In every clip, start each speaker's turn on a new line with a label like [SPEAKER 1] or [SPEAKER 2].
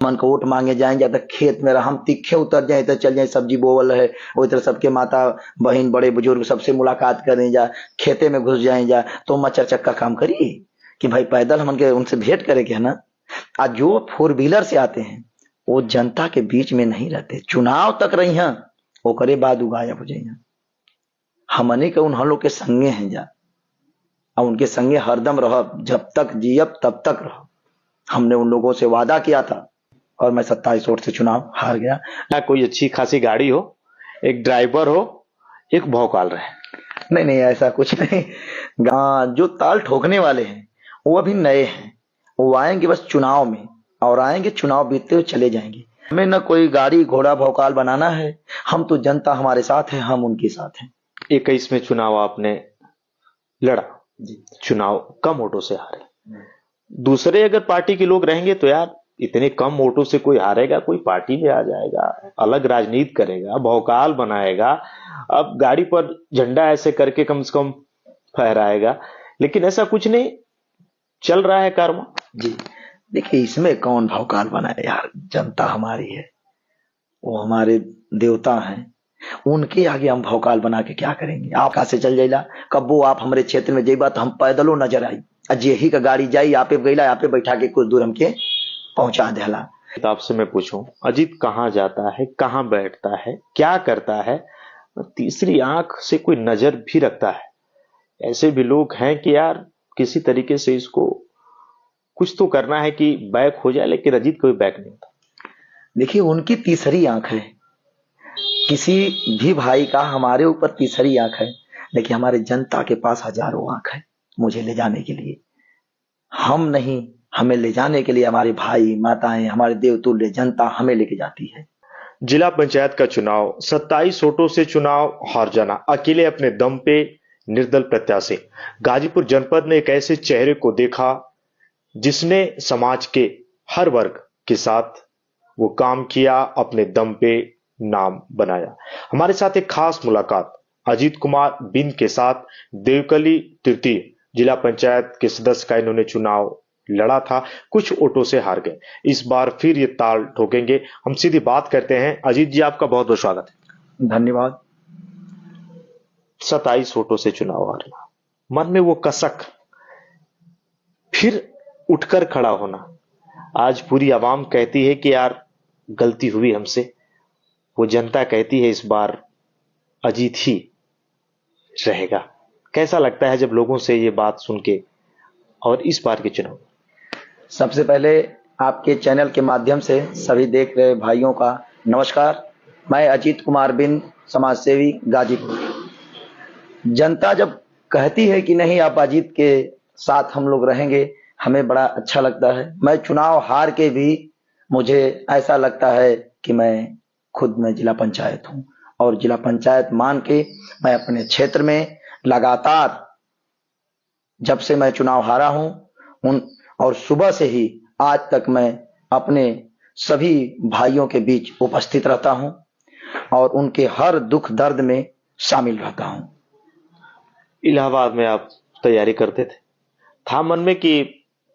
[SPEAKER 1] मन को वोट मांगे जाएंगे तो खेत में हम तीखे उतर जाए तो चल जाए सब्जी बोवल है वही तरह सबके माता बहन बड़े बुजुर्ग सबसे मुलाकात करें जा खेते में घुस जाए जा तो मच्छर चक्का काम करिए कि भाई पैदल हम उनसे भेंट करेंगे है ना। आज जो 4 व्हीलर से आते हैं वो जनता के बीच में नहीं रहते, चुनाव तक रही हैं वो करे बाद गायब हो जाइए। हमने के उन लोग के संगे हैं जा और उनके संगे हरदम रह, जब तक जियब तब तक रह। हमने उन लोगों से वादा किया था और मैं 27 वोट से चुनाव हार गया।
[SPEAKER 2] ना कोई अच्छी खासी गाड़ी हो, एक ड्राइवर हो, एक भौकाल रहे।
[SPEAKER 1] नहीं ऐसा कुछ नहीं। जो ताल ठोकने वाले हैं वो अभी नए हैं, वो आएंगे बस चुनाव में और आएंगे चुनाव बीतते हुए चले जाएंगे। हमें न कोई गाड़ी घोड़ा भौकाल बनाना है, हम तो जनता हमारे साथ है, हम उनके साथ हैं।
[SPEAKER 2] 21 में चुनाव आपने लड़ा
[SPEAKER 1] जी।
[SPEAKER 2] चुनाव कम वोटों से हारे। दूसरे अगर पार्टी के लोग रहेंगे तो यार इतने कम वोटों से कोई हारेगा, कोई पार्टी में आ जाएगा, अलग राजनीति करेगा, भौकाल बनाएगा, अब गाड़ी पर झंडा ऐसे करके कम से कम फहराएगा, लेकिन ऐसा कुछ नहीं चल रहा है कर्म।
[SPEAKER 1] जी देखिए इसमें कौन भौकाल बनाए यार, जनता हमारी है, वो हमारे देवता हैं, उनके आगे हम भौकाल बना के क्या करेंगे। आप कहा से चल जाइला कब्बो आप हमारे क्षेत्र में जाइबा तो हम पैदलों नजर आई, यही का गाड़ी जाई आपे गईला आपे बैठा के कुछ दूर हमके पहुंचा देला।
[SPEAKER 2] तो आपसे मैं पूछूं अजीत कहाँ जाता है, कहाँ बैठता है, क्या करता है, तीसरी आंख से कोई नजर भी रखता है? ऐसे भी लोग हैं कि यार किसी तरीके से इसको कुछ तो करना है कि बैक हो जाए, लेकिन अजीत कोई बैक नहीं होता।
[SPEAKER 1] देखिए उनकी तीसरी आंख है, किसी भी भाई का हमारे ऊपर तीसरी आंख है, लेकिन हमारे जनता के पास हजारों आंख है मुझे ले जाने के लिए। हम नहीं, हमें ले जाने के लिए हमारे भाई माताएं हमारे देवतुल्य जनता हमें लेके जाती है।
[SPEAKER 2] जिला पंचायत का चुनाव 27 वोटों से चुनाव हार जाना, अकेले अपने दम पे निर्दल प्रत्याशी। गाजीपुर जनपद ने एक ऐसे चेहरे को देखा जिसने समाज के हर वर्ग के साथ वो काम किया, अपने दम पे नाम बनाया। हमारे साथ एक खास मुलाकात अजीत कुमार बिंद के साथ देवकली तृतीय जिला पंचायत के सदस्य का इन्होंने चुनाव लड़ा था, कुछ वोटों से हार गए। इस बार फिर ये ताल ठोकेंगे। हम सीधी बात करते हैं। अजीत जी आपका बहुत बहुत स्वागत है।
[SPEAKER 1] धन्यवाद।
[SPEAKER 2] 27 वोटों से चुनाव हारना, मन में वो कसक, फिर उठकर खड़ा होना। आज पूरी आवाम कहती है कि यार गलती हुई हमसे, वो जनता कहती है इस बार अजीत ही रहेगा। कैसा लगता है जब लोगों से ये बात सुन के और इस बार के चुनाव?
[SPEAKER 1] सबसे पहले आपके चैनल के माध्यम से सभी देख रहे भाइयों का नमस्कार। मैं अजीत कुमार बिंद, समाज सेवी, गाजीपुर। जनता जब कहती है कि नहीं आप अजीत के साथ हम लोग रहेंगे, हमें बड़ा अच्छा लगता है। मैं चुनाव हार के भी मुझे ऐसा लगता है कि मैं खुद में जिला पंचायत हूं और जिला पंचायत मान के मैं अपने क्षेत्र में लगातार जब से मैं चुनाव हारा हूं और सुबह से ही आज तक मैं अपने सभी भाइयों के बीच उपस्थित रहता हूं और उनके हर दुख दर्द में शामिल रहता हूं।
[SPEAKER 2] इलाहाबाद में आप तैयारी करते थे, था मन में कि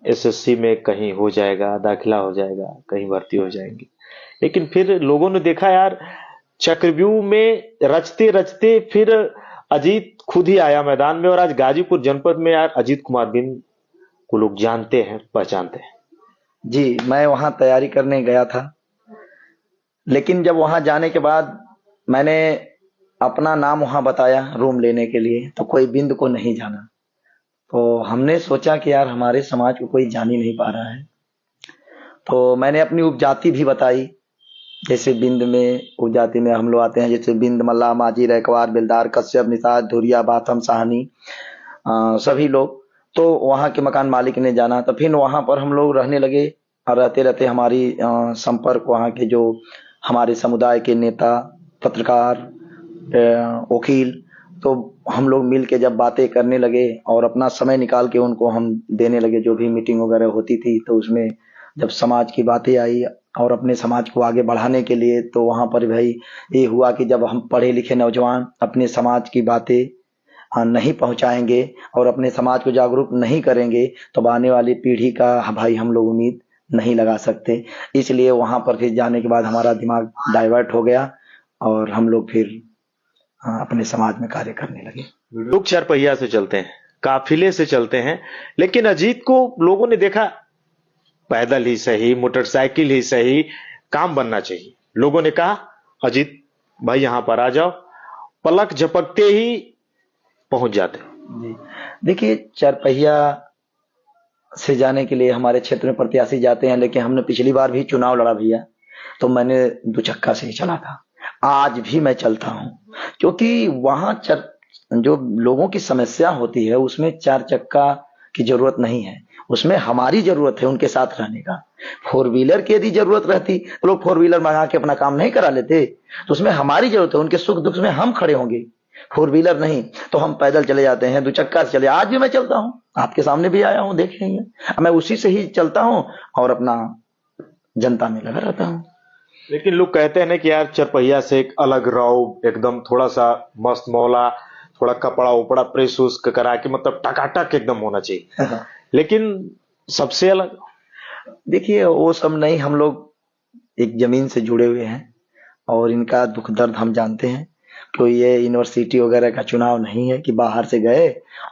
[SPEAKER 2] एसएससी में कहीं हो जाएगा, दाखिला हो जाएगा, कहीं भर्ती हो जाएंगी, लेकिन फिर लोगों ने देखा यार चक्रव्यूह में रचते रचते फिर अजीत खुद ही आया मैदान में, और आज गाजीपुर जनपद में यार अजीत कुमार बिंद को लोग जानते हैं, पहचानते हैं।
[SPEAKER 1] जी मैं वहां तैयारी करने गया था, लेकिन जब वहां जाने के बाद मैंने अपना नाम वहां बताया रूम लेने के लिए, तो कोई बिंद को नहीं जाना। तो हमने सोचा कि यार हमारे समाज को कोई जान ही नहीं पा रहा है, तो मैंने अपनी उपजाति भी बताई। जैसे बिंद में उपजाति में हम लोग आते हैं, जैसे बिंद, मल्ला, माझी, रैकवार, बेलदार, कश्यप, निषाद, धुरिया, बाथम, साहनी, सभी लोग। तो वहाँ के मकान मालिक ने जाना, तो फिर वहाँ पर हम लोग रहने लगे और रहते रहते हमारी संपर्क वहाँ के जो हमारे समुदाय के नेता, पत्रकार, वकील, तो हम लोग मिल के जब बातें करने लगे और अपना समय निकाल के उनको हम देने लगे, जो भी मीटिंग वगैरह होती थी, तो उसमें जब समाज की बातें आई और अपने समाज को आगे बढ़ाने के लिए, तो वहाँ पर भाई ये हुआ कि जब हम पढ़े लिखे नौजवान अपने समाज की बातें नहीं पहुंचाएंगे और अपने समाज को जागरूक नहीं करेंगे, तो आने वाली पीढ़ी का भाई हम लोग उम्मीद नहीं लगा सकते। इसलिए वहां पर फिर जाने के बाद हमारा दिमाग डाइवर्ट हो गया और हम लोग फिर अपने समाज में कार्य करने लगे।
[SPEAKER 2] लोग चार पहिया से चलते हैं, काफिले से चलते हैं, लेकिन अजीत को लोगों ने देखा पैदल ही सही, मोटरसाइकिल ही सही, काम बनना चाहिए। लोगों ने कहा अजीत भाई यहां पर आ जाओ, पलक झपकते ही पहुंच जाते।
[SPEAKER 1] जी देखिए, चारपहिया से जाने के लिए हमारे क्षेत्र में प्रत्याशी जाते हैं, लेकिन हमने पिछली बार भी चुनाव लड़ा भैया, तो मैंने दुचक्का से ही चला था। आज भी मैं चलता हूं, क्योंकि वहां जो लोगों की समस्या होती है उसमें चार चक्का की जरूरत नहीं है, उसमें हमारी जरूरत है उनके साथ रहने का। फोर व्हीलर की यदि जरूरत रहती तो लोग फोर व्हीलर मंगा के अपना काम नहीं करा लेते, तो उसमें हमारी जरूरत है, उनके सुख दुख में हम खड़े होंगे। फोर व्हीलर नहीं तो हम पैदल चले जाते हैं, दुचक्का से चले। आज भी मैं चलता हूं, आपके सामने भी आया हूं, देखेंगे मैं उसी से ही चलता हूं और अपना जनता में लगा रहता हूं।
[SPEAKER 2] लेकिन लोग कहते हैं ना कि यार चरपहिया से एक अलग रौब, एकदम थोड़ा सा मस्त मौला, थोड़ा कपड़ा उपड़ा प्रेस उस करा के मतलब टकाटक एकदम होना चाहिए, लेकिन सबसे अलग।
[SPEAKER 1] देखिए वो सब नहीं, हम लोग एक जमीन से जुड़े हुए हैं और इनका दुख दर्द हम जानते हैं। कोई ये यूनिवर्सिटी वगैरह का चुनाव नहीं है कि बाहर से गए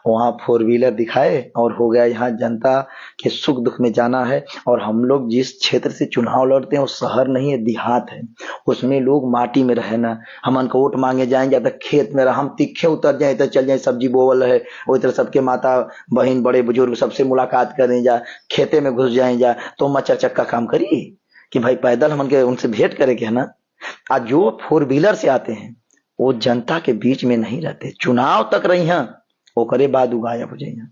[SPEAKER 1] वहां फोर व्हीलर दिखाए और हो गया। यहाँ जनता के सुख दुख में जाना है। और हम लोग जिस क्षेत्र से चुनाव लड़ते हैं वो शहर नहीं है, देहात है, उसमें लोग माटी में रहना। हम उनको वोट मांगे जाएंगे तो खेत में रह, हम तीखे उतर जाए तो चल जाए, सब्जी बोवल है वो तरह सबके माता बहन बड़े बुजुर्ग सबसे मुलाकात करें जा, खेते में घुस जाए जा, तो मचा चक्का काम करिए कि भाई पैदल हम उनसे भेंट करेंगे, है ना। आज जो फोर व्हीलर से आते हैं वो जनता के बीच में नहीं रहते, चुनाव तक रही हैं वो करे बाद गायब हो जाइए।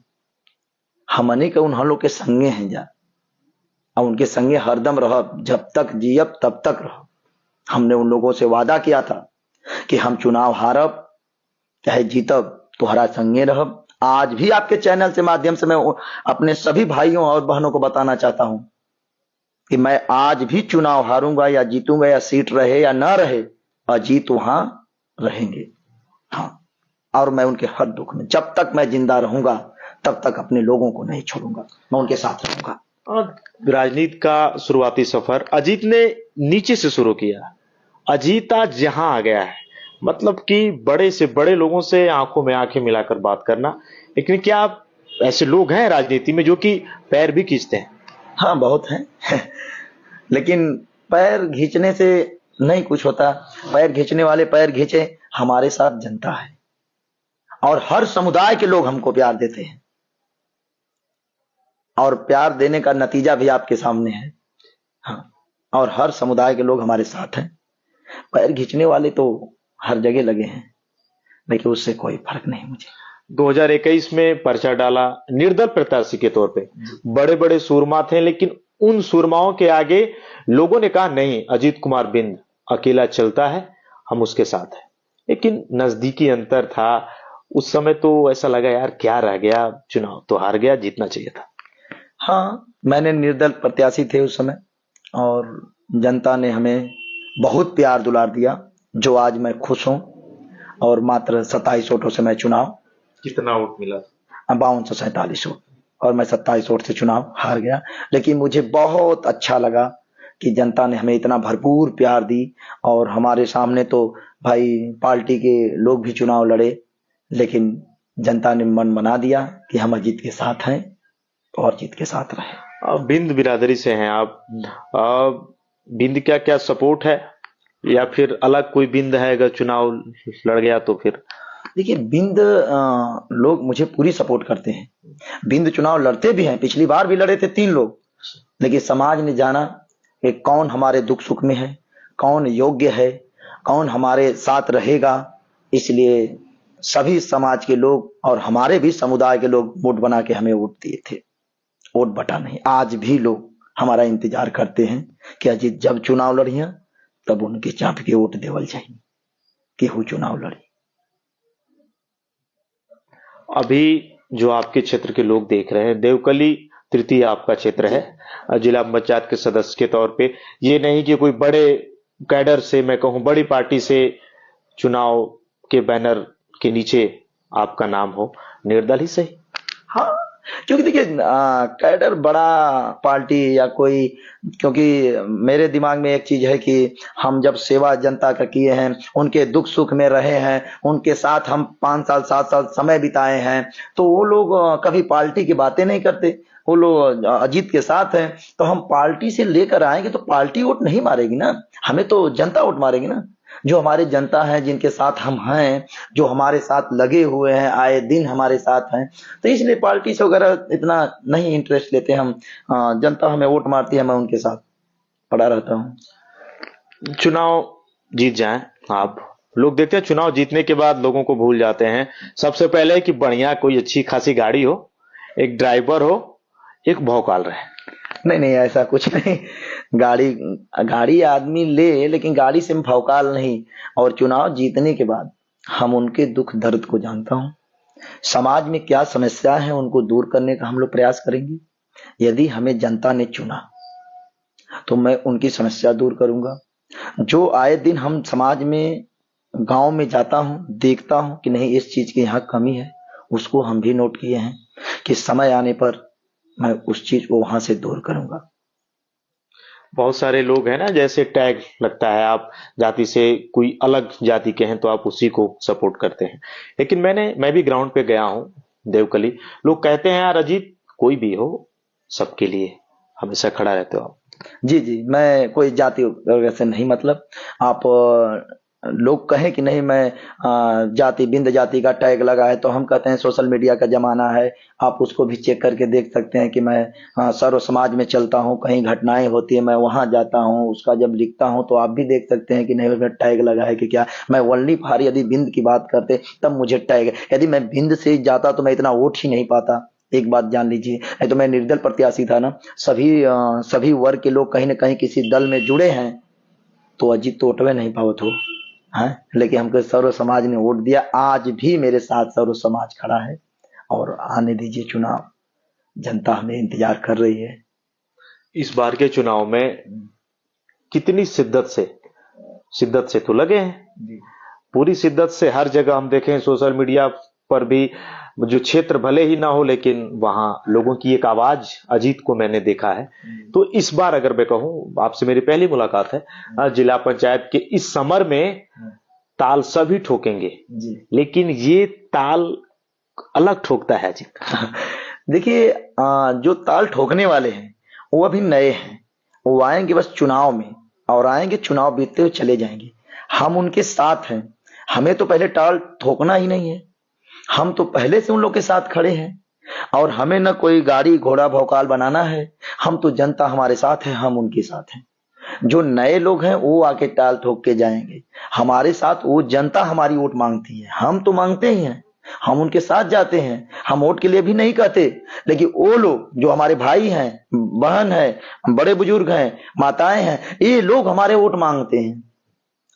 [SPEAKER 1] हमने के उन लोग के संगे हैं जा, और उनके संगे हरदम रह, जब तक जियब तब तक रह। हमने उन लोगों से वादा किया था कि हम चुनाव हारब चाहे जीतब तुम्हारा संगे रहब। आज भी आपके चैनल से माध्यम से मैं अपने सभी भाइयों और बहनों को बताना चाहता हूं कि मैं आज भी चुनाव हारूंगा या जीतूंगा, या सीट रहे या ना रहे, अजीत वहां रहेंगे। हाँ, और मैं उनके हर दुख में जब तक मैं जिंदा रहूंगा तब तक अपने लोगों को नहीं छोड़ूंगा, मैं उनके साथ रहूंगा।
[SPEAKER 2] और राजनीति का शुरुआती सफर अजीत ने नीचे से शुरू किया। अजीत आज जहां आ गया है, मतलब कि बड़े से बड़े लोगों से आंखों में आंखें मिलाकर बात करना। लेकिन क्या आप ऐसे लोग हैं राजनीति में जो कि पैर भी खींचते हैं?
[SPEAKER 1] हाँ बहुत हैं लेकिन पैर खींचने से नहीं कुछ होता। पैर खींचने वाले पैर खींचे, हमारे साथ जनता है और हर समुदाय के लोग हमको प्यार देते हैं, और प्यार देने का नतीजा भी आपके सामने है। हाँ, और हर समुदाय के लोग हमारे साथ हैं। पैर खींचने वाले तो हर जगह लगे हैं, लेकिन उससे कोई फर्क नहीं मुझे।
[SPEAKER 2] 2021 में पर्चा डाला निर्दल प्रत्याशी के तौर पे, बड़े बड़े सूरमा थे, लेकिन उन सूरमाओं के आगे लोगों ने कहा नहीं, अजीत कुमार बिंद अकेला चलता है, हम उसके साथ हैं। लेकिन नजदीकी अंतर था उस समय, तो ऐसा लगा यार क्या रह गया, चुनाव तो हार गया, जीतना चाहिए था।
[SPEAKER 1] हाँ, मैंने निर्दल प्रत्याशी थे उस समय और जनता ने हमें बहुत प्यार दुलार दिया, जो आज मैं खुश हूं। और मात्र 27 वोटों से मैं चुनाव,
[SPEAKER 2] कितना वोट मिला?
[SPEAKER 1] 5247 वोट, और मैं 27 वोट से चुनाव हार गया। लेकिन मुझे बहुत अच्छा लगा कि जनता ने हमें इतना भरपूर प्यार दी। और हमारे सामने तो भाई पार्टी के लोग भी चुनाव लड़े, लेकिन जनता ने मन बना दिया कि हम अजीत के साथ हैं और जीत के साथ रहे।
[SPEAKER 2] बिंद बिरादरी से हैं आप, बिंद क्या क्या सपोर्ट है या फिर अलग कोई बिंद है अगर चुनाव लड़ गया तो? फिर
[SPEAKER 1] देखिए बिंद लोग मुझे पूरी सपोर्ट करते हैं। बिंद चुनाव लड़ते भी हैं, पिछली बार भी लड़े थे 3 लोग, लेकिन समाज ने जाना कि कौन हमारे दुख सुख में है, कौन योग्य है, कौन हमारे साथ रहेगा। इसलिए सभी समाज के लोग और हमारे भी समुदाय के लोग वोट बना के हमें वोट दिए थे। वोट बटा नहीं, आज भी लोग हमारा इंतजार करते हैं कि अजीत जब चुनाव लड़िया तब उनके चाप के वोट देवल जाएंगे कि वो चुनाव लड़ी।
[SPEAKER 2] अभी जो आपके क्षेत्र के लोग देख रहे हैं, देवकली तृतीय आपका क्षेत्र है जिला पंचायत के सदस्य के तौर पे, ये नहीं कि कोई बड़े कैडर से, मैं कहूं बड़ी पार्टी से चुनाव के बैनर के नीचे आपका नाम हो, निर्दल ही सही।
[SPEAKER 1] हाँ, क्योंकि देखिए कैडर बड़ा पार्टी या कोई, क्योंकि मेरे दिमाग में एक चीज है कि हम जब सेवा जनता का किए हैं, उनके दुख सुख में रहे हैं, उनके साथ हम 5 साल 7 साल समय बिताए हैं, तो वो लोग कभी पार्टी की बातें नहीं करते। वो लोग अजीत के साथ हैं, तो हम पार्टी से लेकर आएंगे तो पार्टी वोट नहीं मारेगी ना, हमें तो जनता वोट मारेगी ना। जो हमारे जनता है, जिनके साथ हम हैं, जो हमारे साथ लगे हुए हैं, आए दिन हमारे साथ हैं, तो इसलिए पार्टी से वगैरह इतना नहीं इंटरेस्ट लेते हम। जनता हमें वोट मारती है, मैं उनके साथ पड़ा रहता हूँ।
[SPEAKER 2] चुनाव जीत जाएं आप, लोग देखते हैं चुनाव जीतने के बाद लोगों को भूल जाते हैं। सबसे पहले कि बढ़िया कोई अच्छी खासी गाड़ी हो, एक ड्राइवर हो, एक भौकाल रहे।
[SPEAKER 1] नहीं नहीं, ऐसा कुछ नहीं। गाड़ी गाड़ी आदमी ले, लेकिन गाड़ी से भौकाल नहीं। और चुनाव जीतने के बाद हम उनके दुख दर्द को जानता हूँ, समाज में क्या समस्या है उनको दूर करने का हम लोग प्रयास करेंगे। यदि हमें जनता ने चुना तो मैं उनकी समस्या दूर करूंगा। जो आए दिन हम समाज में, गांव में जाता हूं, देखता हूं कि नहीं इस चीज की यहाँ कमी है, उसको हम भी नोट किए हैं कि समय आने पर मैं उस चीज को वहां से दूर करूंगा।
[SPEAKER 2] बहुत सारे लोग हैं ना, जैसे टैग लगता है, आप जाति से कोई अलग जाति के हैं तो आप उसी को सपोर्ट करते हैं। लेकिन मैं भी ग्राउंड पे गया हूं, देवकली। लोग कहते हैं यार अजीत कोई भी हो, सबके लिए हमेशा खड़ा रहते हो आप।
[SPEAKER 1] जी जी, मैं कोई जाति वगैरह से नहीं, मतलब आप लोग कहें कि नहीं मैं जाति बिंद जाति का टैग लगा है, तो हम कहते हैं सोशल मीडिया का जमाना है, आप उसको भी चेक करके देख सकते हैं कि मैं सर्व समाज में चलता हूं, कहीं घटनाएं होती है मैं वहां जाता हूं, उसका जब लिखता हूं तो आप भी देख सकते हैं कि नहीं उसमें टैग लगा है कि क्या। मैं वल्ली फार यदि बिंद की बात करते तब मुझे टैग, यदि मैं बिंद से जाता तो मैं इतना वोट ही नहीं पाता। एक बात जान लीजिए, नहीं तो मैं निर्दल प्रत्याशी था ना। सभी वर्ग के लोग कहीं ना कहीं किसी दल में जुड़े हैं, तो अजीत तो उठवे नहीं पावत हो है, लेकिन हमको सर्व समाज ने वोट दिया। आज भी मेरे साथ सर्व समाज खड़ा है, और आने दीजिए चुनाव, जनता हमें इंतजार कर रही है।
[SPEAKER 2] इस बार के चुनाव में कितनी शिद्दत से तो लगे हैं, पूरी शिद्दत से हर जगह हम देखें सोशल मीडिया पर भी, जो क्षेत्र भले ही ना हो लेकिन वहां लोगों की एक आवाज अजीत को मैंने देखा है। तो इस बार अगर मैं कहूं, आपसे मेरी पहली मुलाकात है, जिला पंचायत के इस समर में ताल सभी ठोकेंगे, लेकिन ये ताल अलग ठोकता है अजीत।
[SPEAKER 1] देखिए जो ताल ठोकने वाले हैं वो अभी नए हैं, वो आएंगे बस चुनाव में, और आएंगे चुनाव बीतते हुए चले जाएंगे। हम उनके साथ हैं, हमें तो पहले ताल ठोकना ही नहीं है, हम तो पहले से उन लोग के साथ खड़े हैं। और हमें न कोई गाड़ी घोड़ा भौकाल बनाना है, हम तो जनता हमारे साथ है, हम उनके साथ हैं। जो नए लोग हैं वो आके टाल ठोक के जाएंगे, हमारे साथ वो जनता हमारी वोट मांगती है, हम तो मांगते ही हैं, हम उनके साथ जाते हैं। हम वोट के लिए भी नहीं कहते, लेकिन वो लोग जो हमारे भाई हैं, बहन है, बड़े बुजुर्ग हैं, माताएं हैं, ये लोग हमारे वोट मांगते हैं।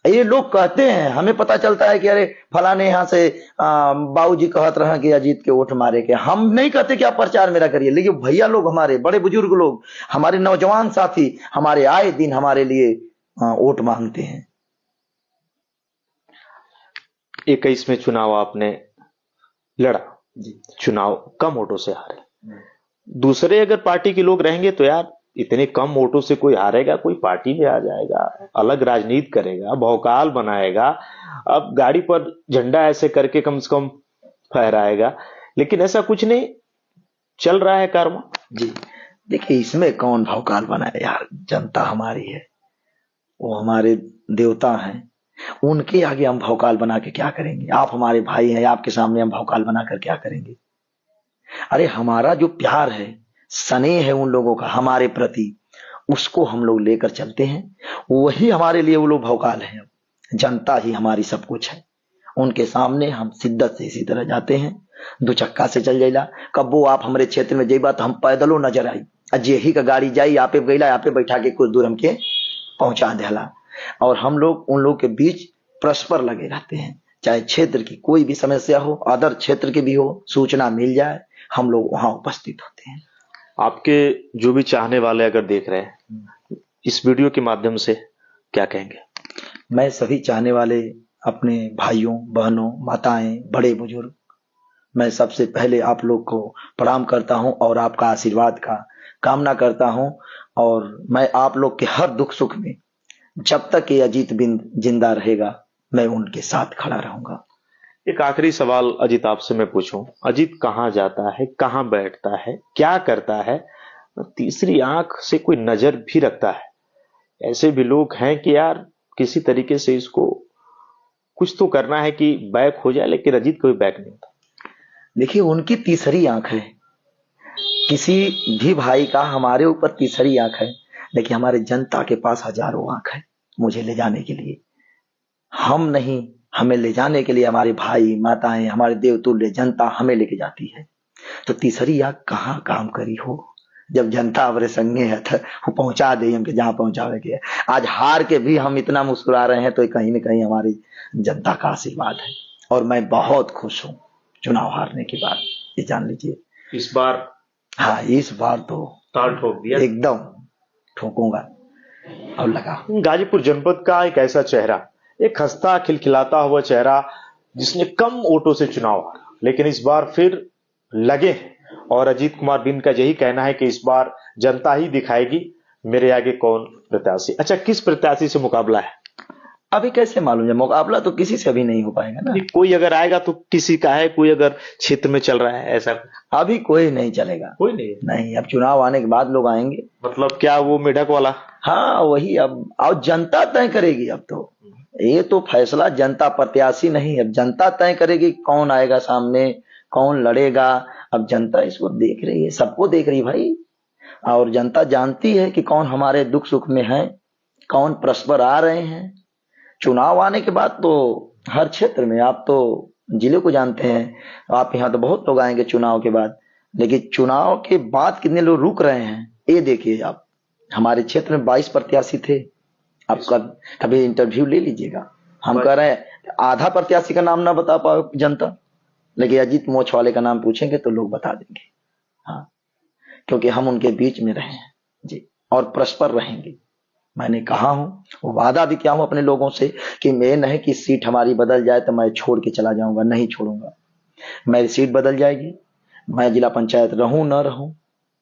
[SPEAKER 1] ये लोग कहते हैं, हमें पता चलता है कि अरे फलाने यहाँ से बाबूजी कहत रहे कि अजीत के वोट मारे के। हम नहीं कहते कि आप प्रचार मेरा करिए, लेकिन भैया लोग, हमारे बड़े बुजुर्ग लोग, हमारे नौजवान साथी हमारे आए दिन हमारे लिए वोट मांगते हैं।
[SPEAKER 2] 21 में चुनाव आपने लड़ा, चुनाव कम वोटों से हारे। दूसरे अगर पार्टी के लोग रहेंगे तो यार इतने कम वोटों से कोई हारेगा, कोई पार्टी में आ जाएगा, अलग राजनीति करेगा, भौकाल बनाएगा, अब गाड़ी पर झंडा ऐसे करके कम से कम फहराएगा। लेकिन ऐसा कुछ नहीं चल रहा है कर्म।
[SPEAKER 1] जी देखिए, इसमें कौन भौकाल बनाए यार, जनता हमारी है, वो हमारे देवता हैं, उनके आगे हम भौकाल बना के क्या करेंगे। आप हमारे भाई हैं, आपके सामने हम भौकाल बनाकर क्या करेंगे। अरे हमारा जो प्यार है, स्नेह है उन लोगों का हमारे प्रति, उसको हम लोग लेकर चलते हैं, वही हमारे लिए वो लोग भौकाल हैं। जनता ही हमारी सब कुछ है, उनके सामने हम शिद्दत से इसी तरह जाते हैं। दो चक्का से चल जाइला, कब्बो आप हमारे क्षेत्र में जेबा तो हम पैदलों नजर आई, अजेही का गाड़ी जाई, आपे गईला, आपे बैठा के कुछ दूर हमके पहुंचा देला। और हम लोग उन लोग के बीच परस्पर लगे रहते हैं, चाहे क्षेत्र की कोई भी समस्या हो, अदर क्षेत्र की भी हो, सूचना मिल जाए, हम लोग वहां उपस्थित होते हैं।
[SPEAKER 2] आपके जो भी चाहने वाले अगर देख रहे हैं इस वीडियो के माध्यम से, क्या कहेंगे?
[SPEAKER 1] मैं सभी चाहने वाले अपने भाइयों बहनों माताएं बड़े बुजुर्ग मैं सबसे पहले आप लोग को प्रणाम करता हूं और आपका आशीर्वाद का कामना करता हूं। और मैं आप लोग के हर दुख सुख में जब तक ये अजीत बिंद जिंदा रहेगा मैं उनके साथ खड़ा रहूंगा।
[SPEAKER 2] एक आखिरी सवाल अजीत आपसे मैं पूछूं, अजीत कहाँ जाता है, कहाँ बैठता है, क्या करता है, तीसरी आंख से कोई नजर भी रखता है? ऐसे भी लोग हैं कि यार किसी तरीके से इसको कुछ तो करना है कि बैक हो जाए, लेकिन अजीत कोई बैक नहीं होता।
[SPEAKER 1] देखिए उनकी तीसरी आंख है, किसी भी भाई का हमारे ऊपर तीसरी आंख है, लेकिन हमारे जनता के पास हजारों आंख है मुझे ले जाने के लिए। हम नहीं, हमें ले जाने के लिए हमारे भाई माताएं, हमारे देवतुल्य जनता हमें लेके जाती है। तो तीसरी आंख कहाँ काम करी हो, जब जनता हमारे संगे है तो वो पहुंचा दे हमके जहां पहुंचावे के है। आज हार के भी हम इतना मुस्कुरा रहे हैं तो कहीं ना कहीं हमारी जनता का आशीर्वाद है। और मैं बहुत खुश हूं चुनाव हारने के बाद, ये जान लीजिए।
[SPEAKER 2] इस बार
[SPEAKER 1] हाँ इस बार तो
[SPEAKER 2] ताल ठोक दिया
[SPEAKER 1] एकदम ठोकूंगा और लगा।
[SPEAKER 2] गाजीपुर जनपद का एक ऐसा चेहरा, एक हंसता खिलखिलाता हुआ चेहरा जिसने कम वोटों से चुनाव हारा, लेकिन इस बार फिर लगे हैं। और अजीत कुमार बिंद का यही कहना है कि इस बार जनता ही दिखाएगी मेरे आगे कौन प्रत्याशी। अच्छा, किस प्रत्याशी से मुकाबला है?
[SPEAKER 1] अभी कैसे मालूम है, मुकाबला तो किसी से अभी नहीं हो पाएगा ना।
[SPEAKER 2] कोई अगर आएगा तो किसी का है, कोई अगर क्षेत्र में चल रहा है ऐसा?
[SPEAKER 1] अभी कोई नहीं चलेगा,
[SPEAKER 2] कोई नहीं।
[SPEAKER 1] नहीं, अब चुनाव आने के बाद लोग आएंगे।
[SPEAKER 2] मतलब क्या वो मेढक वाला?
[SPEAKER 1] हाँ वही, अब और जनता तय करेगी। अब तो ये तो फैसला जनता, प्रत्याशी नहीं, अब जनता तय करेगी कौन आएगा सामने, कौन लड़ेगा। अब जनता इसको देख रही है, सबको देख रही है भाई। और जनता जानती है कि कौन हमारे दुख सुख में है, कौन परस्पर आ रहे हैं। चुनाव आने के बाद तो हर क्षेत्र में, आप तो जिले को जानते हैं, आप यहाँ तो बहुत लोग आएंगे चुनाव के बाद, लेकिन चुनाव के बाद कितने लोग रुक रहे हैं ये देखिए आप। हमारे क्षेत्र में 22 प्रत्याशी थे, आप कभी इंटरव्यू ले लीजिएगा। हम कह रहे हैं आधा प्रत्याशी का नाम ना बता पाओ जनता, लेकिन अजीत मोछ वाले का नाम पूछेंगे तो लोग बता देंगे। हाँ, क्योंकि हम उनके बीच में रहे हैं जी, और परस्पर रहेंगे। मैंने कहा हूं, वादा भी किया हूं अपने लोगों से कि मैं नहीं कि सीट हमारी बदल जाए तो मैं छोड़ के चला जाऊंगा, नहीं छोड़ूंगा। मेरी सीट बदल जाएगी, मैं जिला पंचायत रहूं न रहूं,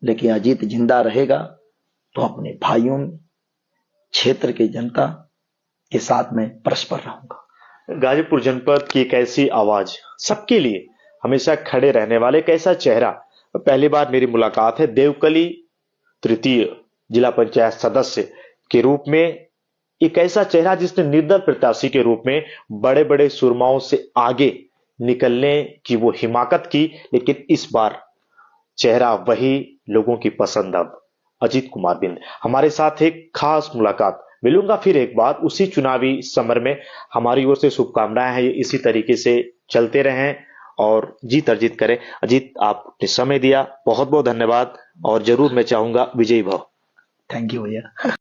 [SPEAKER 1] लेकिन अजीत जिंदा रहेगा तो अपने भाइयों में, क्षेत्र के जनता के साथ में परस्पर रहूंगा।
[SPEAKER 2] गाजीपुर जनपद की एक ऐसी आवाज, सबके लिए हमेशा खड़े रहने वाले एक ऐसा चेहरा। पहली बार मेरी मुलाकात है देवकली तृतीय जिला पंचायत सदस्य के रूप में, एक ऐसा चेहरा जिसने निर्दल प्रत्याशी के रूप में बड़े बड़े सुरमाओं से आगे निकलने की वो हिमाकत की। लेकिन इस बार चेहरा वही, लोगों की पसंद अब अजीत कुमार बिंद। हमारे साथ एक खास मुलाकात, मिलूंगा फिर एक बार उसी चुनावी समर में। हमारी ओर से शुभकामनाएं हैं, इसी तरीके से चलते रहें और जीत अर्जित करें। अजीत, आपने समय दिया, बहुत बहुत धन्यवाद। और जरूर मैं चाहूंगा विजयी भव।
[SPEAKER 1] थैंक यू भैया।